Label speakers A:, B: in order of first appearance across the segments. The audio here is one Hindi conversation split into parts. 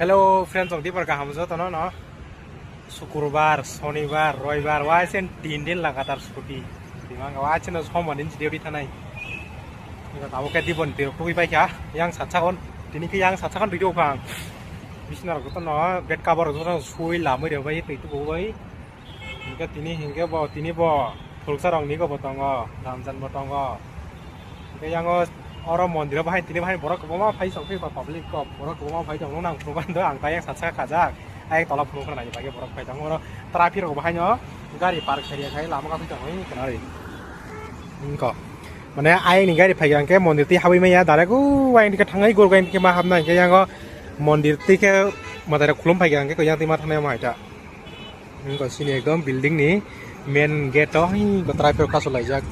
A: हेलो फ्रेंड्स जों टिपुरा हमजो तो न शुक्रबार शनिबार रविबार वाइसेन 3 दिन लगातार छुट्टी दिमाग वाइसेन समन दिन डिउटी थानाय ताबो के दिबन तिर खुबि पाइखा yang satsagon diniki yang satsagon video phang bisnar ko to no bed cover ko sui lamoi de bai tu ko bai hingga tini hingga bo tini bo fulsarong ni ko botongo ramjan botongo ke yang oro mondir bahai tini bahai borok ko ma phai sok phai public ko borok ko ma phai jong nang proban do ang tai yang satsa kajak ai tolap phung khana ni bagi borok phai jong oro traffic ko bahai no gari park khariya khai lama ka jong ni kenari ko माने आइनि गारि फैगां के मंदिर ती हाबै मैया दारेगु वाइन के थांगाय गोर गाइन के मा हाबना के यांगो मंदिर ती के मादारे खुलुम फैगां के कोयां ती मा थानाय माइटा इनको सिनि एकदम बिल्डिंग नि मेन गेट तो hi बतरा पे खासो लाइजाक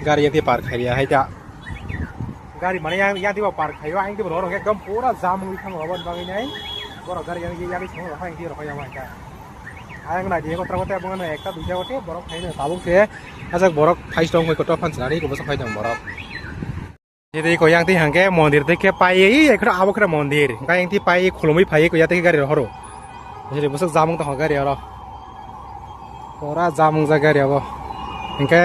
A: गारि यति पार्क खरिया हाइटा गारि माने या ती पार्क खायो आइ के बरो एकदम पूरा जाम हि थांग रबन बागै नै बरो गारि या ती संग रखाय ती रखाय माइटा आयं ना दिए कतरा कते बंगन एकटा दुइटा कते बरफ खाइनो ताबुक से आजक बरफ फाइस दं कत फानसनानै को बस फाइदं बरफ जेरै को यांग ती हांगे मंदिर देखे पाइ एकरा आबखरा मंदिर गायं ती पाइ खुलुमै फाइ को याते गारि हरो जेरै बस जामुं त गारि हरो पूरा जामुं जा गारि अब इनके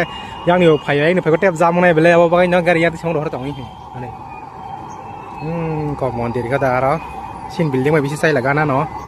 A: यांग यो फाइ आइ न फाइ कते जामुं नै बेले अब बागै न गारि याते संग हरो तंगै माने को मंदिर का दारा सिन बिल्डिंग मा बिसि साइ लगाना न